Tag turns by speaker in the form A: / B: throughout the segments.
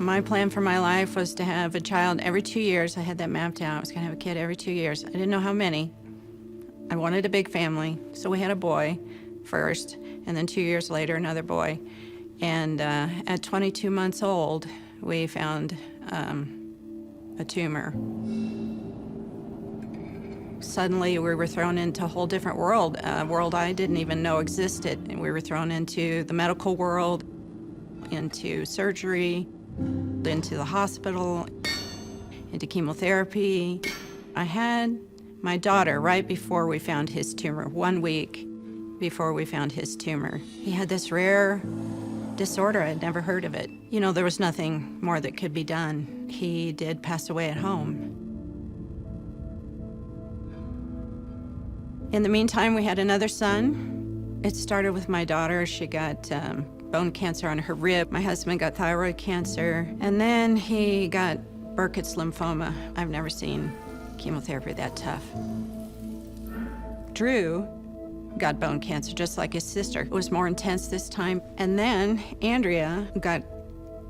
A: My plan for my life was to have a child every 2 years. I had that mapped out. I was going to have a kid every 2 years. I didn't know how many. I wanted a big family, so we had a boy first, and then 2 years later, another boy. And at 22 months old, we found a tumor. Suddenly, we were thrown into a whole different world, a world I didn't even know existed. And we were thrown into the medical world, into surgery, into the hospital, into chemotherapy. I had my daughter right before we found his tumor, 1 week before we found his tumor. He had this rare disorder. I'd never heard of it. You know, there was nothing more that could be done. He did pass away at home. In the meantime, we had another son. It started with my daughter. She got bone cancer on her rib. My husband got thyroid cancer. And then he got Burkitt's lymphoma. I've never seen chemotherapy that tough. Drew got bone cancer just like his sister. It was more intense this time. And then Andrea got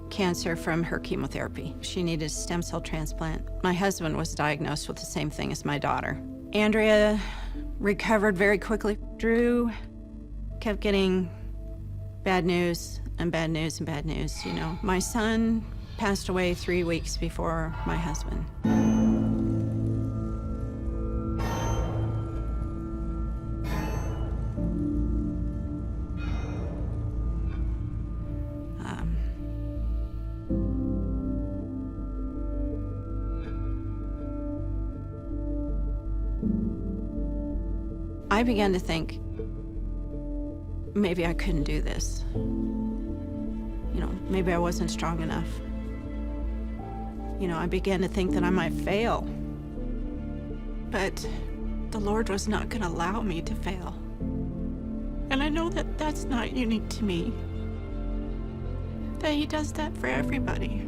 A: cancer from her chemotherapy. She needed a stem cell transplant. My husband was diagnosed with the same thing as my daughter. Andrea recovered very quickly. Drew kept getting bad news and bad news and bad news, you know. My son passed away 3 weeks before my husband. I began to think, maybe I couldn't do this. You know, maybe I wasn't strong enough. You know, I began to think that I might fail. But the Lord was not going to allow me to fail. And I know that that's not unique to me. That He does that for everybody.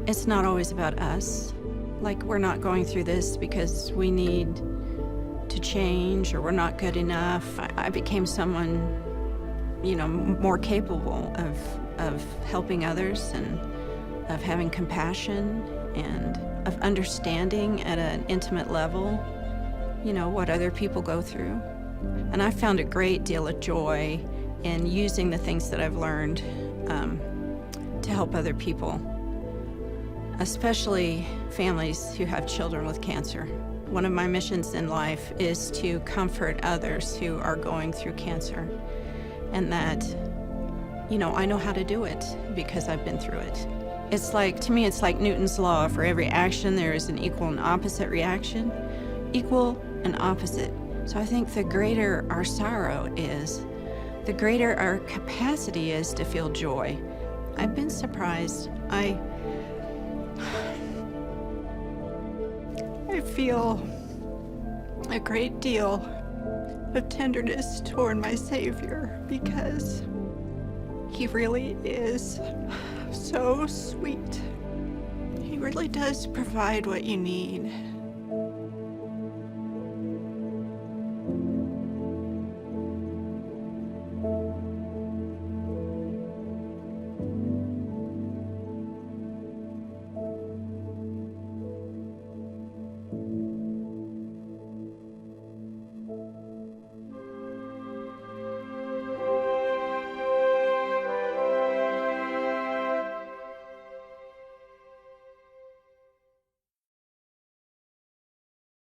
A: It's not always about us. Like, we're not going through this because we need to change or we're not good enough. I became someone, you know, more capable of helping others and of having compassion and of understanding at an intimate level, you know, what other people go through. And I found a great deal of joy in using the things that I've learned to help other people, especially families who have children with cancer. One of my missions in life is to comfort others who are going through cancer, and that, you know, I know how to do it because I've been through it. It's like, to me, it's like Newton's law. For every action, there is an equal and opposite reaction. Equal and opposite. So I think the greater our sorrow is, the greater our capacity is to feel joy. I've been surprised. I feel a great deal of tenderness toward my Savior because He really is so sweet. He really does provide what you need.